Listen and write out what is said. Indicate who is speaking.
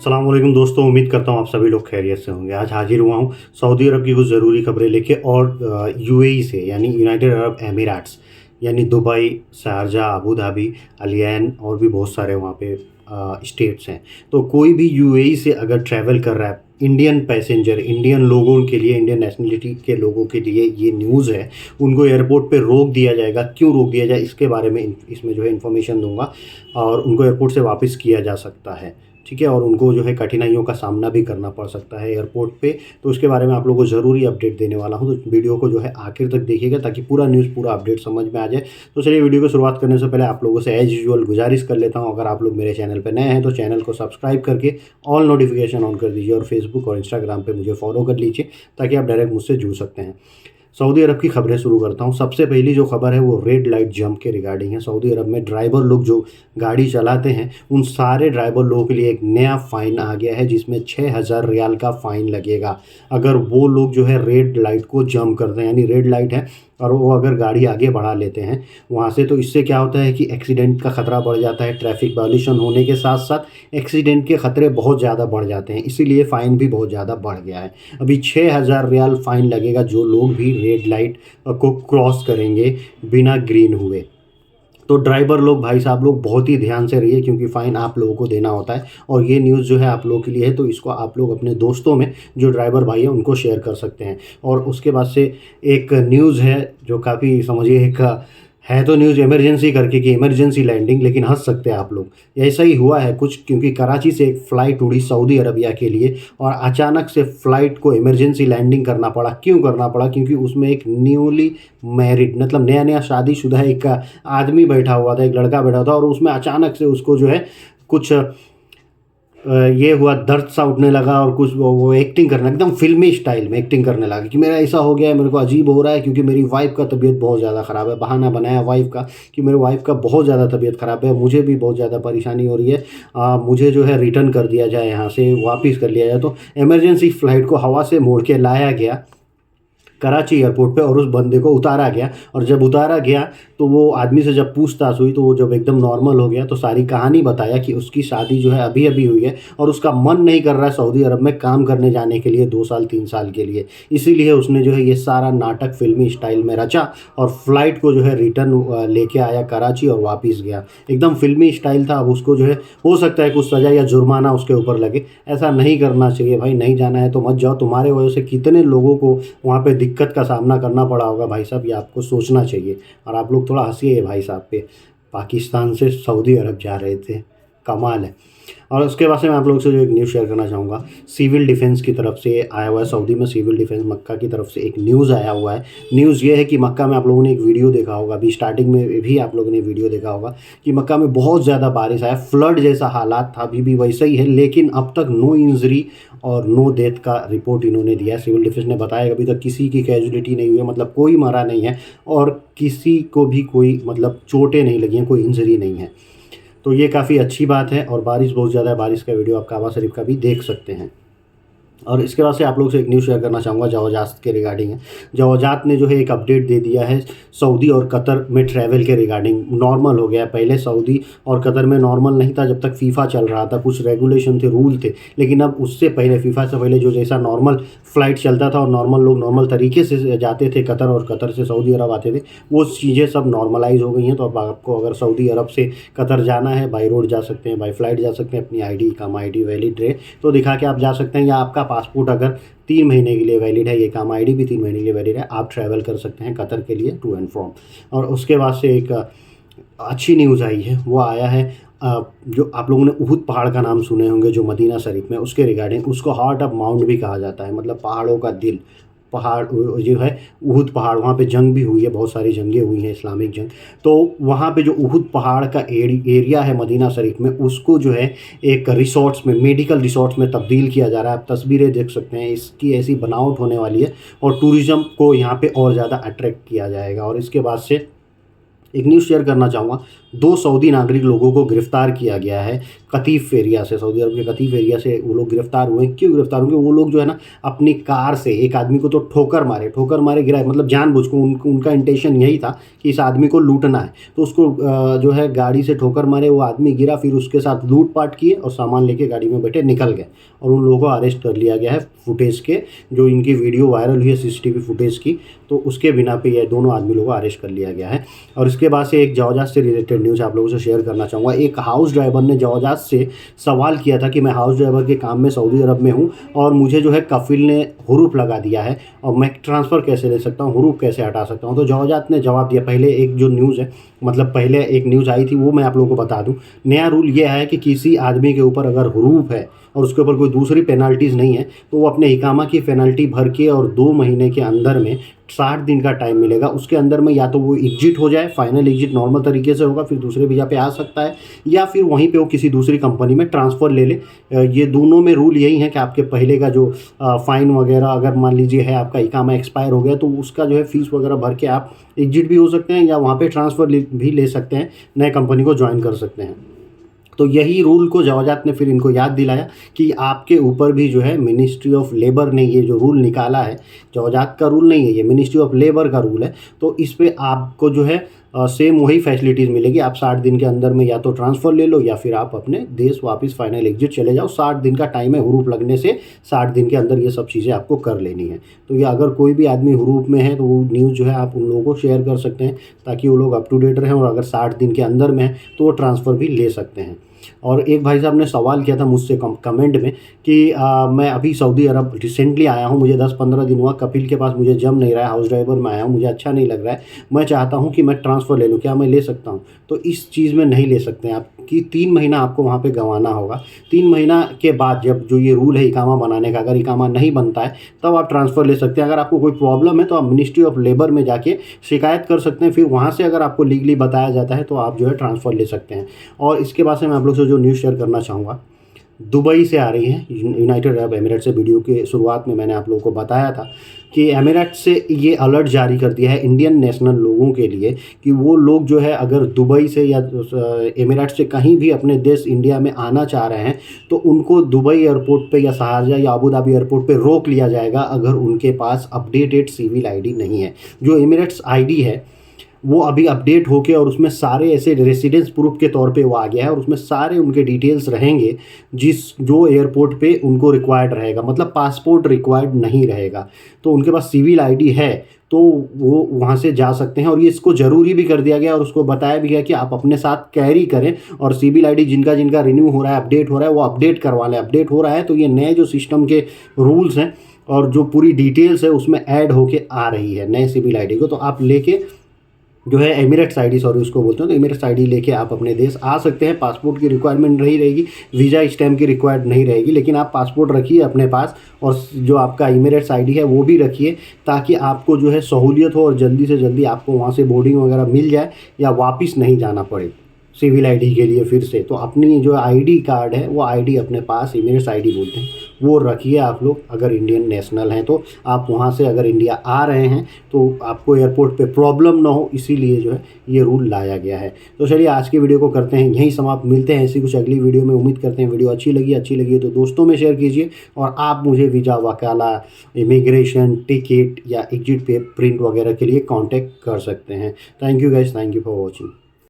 Speaker 1: अस्सलाम वालेकुम दोस्तों, उम्मीद करता हूँ आप सभी लोग खैरियत से होंगे। आज हाजिर हुआ हूँ सऊदी अरब की कुछ ज़रूरी खबरें लेके और यूएई से यानी यूनाइटेड अरब एमिरेट्स यानी Dubai, Sharjah, Abu Dhabi, alien और भी बहुत सारे वहाँ पे स्टेट्स हैं। तो कोई भी यूएई से अगर ट्रैवल कर रहा है इंडियन पैसेंजर, इंडियन लोगों के लिए, इंडियन नेशनलिटी के लोगों के लिए ये न्यूज़ है। उनको एयरपोर्ट पे रोक दिया जाएगा। क्यों रोक दिया जाए इसके बारे में इसमें जो है इन्फॉर्मेशन दूंगा और उनको एयरपोर्ट से वापस किया जा सकता है। ठीक है, और उनको जो है कठिनाइयों का सामना भी करना पड़ सकता है एयरपोर्ट पे। तो उसके बारे में आप लोगों को ज़रूरी अपडेट देने वाला हूँ, तो वीडियो को जो है आखिर तक देखिएगा ताकि पूरा न्यूज़, पूरा अपडेट समझ में आ जाए। तो चलिए वीडियो को शुरुआत करने से पहले आप लोगों से एज यूजुअल गुजारिश कर लेता हूँ, अगर आप लोग मेरे चैनल पर नए हैं तो चैनल को सब्सक्राइब करके ऑल नोटिफिकेशन ऑन कर दीजिए और फेसबुक और इंस्टाग्राम पर मुझे फॉलो कर लीजिए ताकि आप डायरेक्ट मुझसे जुड़ सकते हैं। सऊदी अरब की खबरें शुरू करता हूँ। सबसे पहली जो खबर है वो रेड लाइट जंप के रिगार्डिंग है। सऊदी अरब में ड्राइवर लोग जो गाड़ी चलाते हैं उन सारे ड्राइवर लोगों के लिए एक नया फ़ाइन आ गया है, जिसमें 6000 रियाल का फ़ाइन लगेगा अगर वो लोग जो है रेड लाइट को जंप करते हैं। यानी रेड लाइट है और वो अगर गाड़ी आगे बढ़ा लेते हैं वहाँ से, तो इससे क्या होता है कि एक्सीडेंट का ख़तरा बढ़ जाता है। ट्रैफिक वायलेशन होने के साथ साथ एक्सीडेंट के ख़तरे बहुत ज़्यादा बढ़ जाते हैं, इसीलिए फ़ाइन भी बहुत ज़्यादा बढ़ गया है। अभी 6000 रियाल फ़ाइन लगेगा जो लोग भी रेड लाइट को क्रॉस करेंगे बिना ग्रीन हुए। तो ड्राइवर लोग, भाई साहब लोग, बहुत ही ध्यान से रहिए क्योंकि फ़ाइन आप लोगों को देना होता है। और ये न्यूज़ जो है आप लोगों के लिए है, तो इसको आप लोग अपने दोस्तों में जो ड्राइवर भाई हैं उनको शेयर कर सकते हैं। और उसके बाद से एक न्यूज़ है जो काफ़ी, समझिए, एक है तो न्यूज़ इमरजेंसी करके कि इमरजेंसी लैंडिंग, लेकिन हंस सकते हैं आप लोग। ऐसा ही हुआ है कुछ, क्योंकि कराची से एक फ़्लाइट उड़ी सऊदी अरबिया के लिए और अचानक से फ़्लाइट को इमरजेंसी लैंडिंग करना पड़ा। क्यों करना पड़ा? क्योंकि उसमें एक न्यूली मैरिड, मतलब नया नया शादीशुदा एक आदमी बैठा हुआ था, एक लड़का बैठा था, और उसमें अचानक से उसको जो है कुछ ये हुआ, दर्द सा उठने लगा और कुछ वो एक्टिंग करना, एकदम फिल्मी स्टाइल में एक्टिंग करने लगा कि मेरा ऐसा हो गया है, मेरे को अजीब हो रहा है क्योंकि मेरी वाइफ का तबीयत बहुत ज़्यादा ख़राब है। बहाना बनाया वाइफ का कि मेरे वाइफ का बहुत ज़्यादा तबीयत ख़राब है, मुझे भी बहुत ज़्यादा परेशानी हो रही है, मुझे जो है रिटर्न कर दिया जाए, यहाँ से वापस कर लिया जाए। तो इमरजेंसी फ़्लाइट को हवा से मोड़ के लाया गया कराची एयरपोर्ट पे और उस बंदे को उतारा गया। और जब उतारा गया तो वो आदमी से जब पूछताछ हुई तो वो जब एकदम नॉर्मल हो गया तो सारी कहानी बताया कि उसकी शादी जो है अभी अभी हुई है और उसका मन नहीं कर रहा है सऊदी अरब में काम करने जाने के लिए 2 साल 3 साल के लिए। इसीलिए उसने जो है ये सारा नाटक फिल्मी स्टाइल में रचा और फ्लाइट को जो है रिटर्न लेके आया कराची और वापस गया। एकदम फिल्मी स्टाइल था। अब उसको जो है हो सकता है कुछ सज़ा या जुर्माना उसके ऊपर लगे। ऐसा नहीं करना चाहिए भाई, नहीं जाना है तो मत जाओ। तुम्हारे वजह से कितने लोगों को वहाँ पे दिक्कत का सामना करना पड़ा होगा भाई साहब, ये आपको सोचना चाहिए। और आप लोग थोड़ा हंसिए भाई साहब पे, पाकिस्तान से सऊदी अरब जा रहे थे, कमाल है। और उसके बाद से मैं आप लोगों से जो एक न्यूज़ शेयर करना चाहूँगा, सिविल डिफेंस की तरफ से आया हुआ है। सऊदी में सिविल डिफेंस मक्का की तरफ से एक न्यूज़ आया हुआ है। न्यूज़ ये है कि मक्का में आप लोगों ने एक वीडियो देखा होगा, अभी स्टार्टिंग में भी आप लोगों ने वीडियो देखा होगा कि मक्का में बहुत ज़्यादा बारिश आया, फ्लड जैसा हालात था, अभी भी वैसा ही है, लेकिन अब तक नो इंजरी और नो डेथ का रिपोर्ट इन्होंने दिया है। सिविल डिफेंस ने बताया अभी तक किसी की कैजुअलिटी नहीं हुई है, मतलब कोई मरा नहीं है और किसी को भी कोई मतलब चोटें नहीं लगी हैं, कोई इंजरी नहीं है। तो ये काफ़ी अच्छी बात है। और बारिश बहुत ज़्यादा है, बारिश का वीडियो आप काबा शरीफ का भी देख सकते हैं। और इसके बाद से आप लोग से एक न्यूज़ शेयर करना चाहूँगा जवाजात के रिगार्डिंग है। जवाजात ने जो है एक अपडेट दे दिया है सऊदी और कतर में ट्रैवल के रिगार्डिंग। नॉर्मल हो गया, पहले सऊदी और कतर में नॉर्मल नहीं था जब तक फीफा चल रहा था, कुछ रेगुलेशन थे, रूल थे, लेकिन अब उससे पहले, फीफा से पहले जो जैसा नॉर्मल फ़्लाइट चलता था और नॉर्मल लोग नॉर्मल तरीके से जाते थे कतर और कतर से सऊदी अरब आते थे, वो चीज़ें सब नॉर्मलाइज हो गई हैं। तो अब आपको अगर सऊदी अरब से कतर जाना है, बाई रोड जा सकते हैं, बाई फ्लाइट जा सकते हैं, अपनी आईडी, काम आईडी वैलिड रहे तो दिखा के आप जा सकते हैं, या आपका पासपोर्ट अगर 3 महीने के लिए वैलिड है, ये काम आईडी भी 3 महीने के लिए वैलिड है, आप ट्रैवल कर सकते हैं कतर के लिए टू एंड फ्रॉम। और उसके बाद से एक अच्छी न्यूज़ आई है, वो आया है जो आप लोगों ने उहुद पहाड़ का नाम सुने होंगे जो मदीना शरीफ में, उसके रिगार्डिंग। उसको हार्ट ऑफ माउंट भी कहा जाता है, मतलब पहाड़ों का दिल। पहाड़ जो है उहुद पहाड़, वहाँ पे जंग भी हुई है, बहुत सारी जंगें हुई हैं, इस्लामिक जंग। तो वहाँ पे जो उहुद पहाड़ का एरिया है मदीना शरीफ में, उसको जो है एक रिसोर्ट्स में, मेडिकल रिसोर्ट्स में तब्दील किया जा रहा है। आप तस्वीरें देख सकते हैं, इसकी ऐसी बनावट होने वाली है और टूरिज़्म को यहाँ पे और ज़्यादा अट्रैक्ट किया जाएगा। और इसके बाद से एक न्यूज़ शेयर करना चाहूँगा। 2 सऊदी नागरिक लोगों को गिरफ्तार किया गया है कतीफ एरिया से, सऊदी अरब के कतीफ एरिया से वो लोग गिरफ्तार हुए हैं। क्यों गिरफ्तार हुए? वो लोग जो है ना अपनी कार से एक आदमी को तो ठोकर मारे गिराए, मतलब जानबूझ के उनका इंटेंशन यही था कि इस आदमी को लूटना है। तो उसको जो है गाड़ी से ठोकर मारे, वो आदमी गिरा, फिर उसके साथ लूट-पाट किए और सामान लेके गाड़ी में बैठे निकल गए और उन लोगों को अरेस्ट कर लिया गया है फुटेज के, जो इनकी वीडियो वायरल हुई है सीसीटीवी फुटेज की, तो उसके बिना पे ये दोनों आदमी लोगों को अरेस्ट कर लिया गया है। और इसके बाद से एक जवाजात से रिलेटेड न्यूज़ आप लोगों से शेयर करना चाहूँगा। एक हाउस ड्राइवर ने जवाजात से सवाल किया था कि मैं हाउस ड्राइवर के काम में सऊदी अरब में हूँ और मुझे जो है कफ़िल ने हुरूफ लगा दिया है और मैं ट्रांसफ़र कैसे ले सकता हूँ, हुरूफ कैसे हटा सकता हूँ। तो जवाजात ने जवाब दिया। पहले एक जो न्यूज़ है, मतलब पहले एक न्यूज़ आई थी, वो मैं आप लोगों को बता दूँ। नया रूल ये है कि किसी आदमी के ऊपर अगर हुरूफ है और उसके ऊपर कोई दूसरी पेनल्टीज़ नहीं है तो वो अपने इकामा की पेनल्टी भर के और 2 महीने के अंदर में 60 दिन का टाइम मिलेगा। उसके अंदर में या तो वो एग्जिट हो जाए, फाइनल एग्जिट नॉर्मल तरीके से होगा, फिर दूसरे वीज़ा पे आ सकता है, या फिर वहीं पे वो किसी दूसरी कंपनी में ट्रांसफ़र ले ले। ये दोनों में रूल यही है कि आपके पहले का जो फ़ाइन वगैरह अगर मान लीजिए है, आपका इकामा एक्सपायर हो गया, तो उसका जो है फ़ीस वगैरह भर के आप एग्जिट भी हो सकते हैं या वहाँ पे ट्रांसफ़र भी ले सकते हैं, नए कंपनी को ज्वाइन कर सकते हैं। तो यही रूल को जवाजात ने फिर इनको याद दिलाया कि आपके ऊपर भी जो है मिनिस्ट्री ऑफ लेबर ने ये जो रूल निकाला है, जवाजात का रूल नहीं है, ये मिनिस्ट्री ऑफ लेबर का रूल है। तो इस पे आपको जो है सेम वही फैसिलिटीज़ मिलेगी। आप 60 दिन के अंदर में या तो ट्रांसफ़र ले लो या फिर आप अपने देश वापस फाइनल एग्जिट चले जाओ। 60 दिन का टाइम है, हुरूफ लगने से 60 दिन के अंदर ये सब चीज़ें आपको कर लेनी है। तो ये अगर कोई भी आदमी हुरूफ में है तो वो न्यूज़ जो है आप उन लोगों को शेयर कर सकते हैं ताकि वो लोग अप टू डेट रहें, और अगर 60 दिन के अंदर में है तो वो ट्रांसफ़र भी ले सकते हैं। और एक भाई साहब ने सवाल किया था मुझसे कमेंट में कि मैं अभी सऊदी अरब रिसेंटली आया हूँ, मुझे 10-15 दिन हुआ, कपिल के पास मुझे जम नहीं रहा है, हाउस ड्राइवर में आया हूँ, मुझे अच्छा नहीं लग रहा है, मैं चाहता हूँ कि मैं ट्रांसफ़र ले लूँ, क्या मैं ले सकता हूँ? तो इस चीज़ में नहीं ले सकते हैं आप, कि 3 महीना आपको वहाँ पे गंवाना होगा। 3 महीना के बाद जब जो ये रूल है इकामा बनाने का, अगर इकामा नहीं बनता है तब आप ट्रांसफ़र ले सकते हैं। अगर आपको कोई प्रॉब्लम है तो आप मिनिस्ट्री ऑफ लेबर में जाके शिकायत कर सकते हैं, फिर वहाँ से अगर आपको लीगली बताया जाता है तो आप जो है ट्रांसफ़र ले सकते हैं। और इसके बाद से मैं आप लोग से जो न्यूज़ शेयर करना चाहूँगा, दुबई से आ रही है, यूनाइटेड अरब एमिरेट से। वीडियो के शुरुआत में मैंने आप लोगों को बताया था कि एमिरेट से ये अलर्ट जारी कर दिया है इंडियन नेशनल लोगों के लिए कि वो लोग जो है अगर दुबई से या एमिरेट से कहीं भी अपने देश इंडिया में आना चाह रहे हैं तो उनको दुबई एयरपोर्ट पे या शारजा या अबू धाबी एयरपोर्ट पे रोक लिया जाएगा अगर उनके पास अपडेटेड सिविल आईडी नहीं है। जो एमिरेट्स आईडी है वो अभी अपडेट होके और उसमें सारे ऐसे रेसिडेंस प्रूफ के तौर पे वो आ गया है और उसमें सारे उनके डिटेल्स रहेंगे जो एयरपोर्ट पे उनको रिक्वायर्ड रहेगा, मतलब पासपोर्ट रिक्वायर्ड नहीं रहेगा। तो उनके पास सिविल आईडी है तो वो वहाँ से जा सकते हैं, और ये इसको ज़रूरी भी कर दिया गया और उसको बताया भी गया कि आप अपने साथ कैरी करें और सिविल आईडी जिनका जिनका रिन्यू हो रहा है, अपडेट हो रहा है, वो अपडेट करवा लें। अपडेट हो रहा है तो ये नए जो सिस्टम के रूल्स हैं और जो पूरी डिटेल्स है उसमें ऐड होके आ रही है नए सिविल आईडी को, तो आप लेके जो है एमिरेट्स आईडी, सॉरी उसको बोलते हैं, तो एमिरेट्स आईडी लेके आप अपने देश आ सकते हैं। पासपोर्ट की रिक्वायरमेंट नहीं रहेगी, वीज़ा स्टैम्प की रिक्वायर्ड नहीं रहेगी, लेकिन आप पासपोर्ट रखिए अपने पास और जो आपका एमिरेट्स आईडी है वो भी रखिए ताकि आपको जो है सहूलियत हो और जल्दी से जल्दी आपको वहाँ से बोर्डिंग वगैरह मिल जाए या वापस नहीं जाना पड़े सिविल आईडी के लिए फिर से। तो अपनी जो आईडी कार्ड है वो आईडी अपने पास, एमिरेट्स आईडी बोलते हैं, वो रखिए आप लोग। अगर इंडियन नेशनल हैं तो आप वहाँ से अगर इंडिया आ रहे हैं तो आपको एयरपोर्ट पे प्रॉब्लम ना हो, इसीलिए जो है ये रूल लाया गया है। तो चलिए आज की वीडियो को करते हैं यहीं समाप्त, मिलते हैं ऐसी कुछ अगली वीडियो में। उम्मीद करते हैं वीडियो अच्छी लगी तो दोस्तों में शेयर कीजिए, और आप मुझे वीज़ा, वकाला, इमिग्रेशन, टिकट या एग्जिट पे प्रिंट वगैरह के लिए कॉन्टैक्ट कर सकते हैं। Thank you guys, thank you for watching.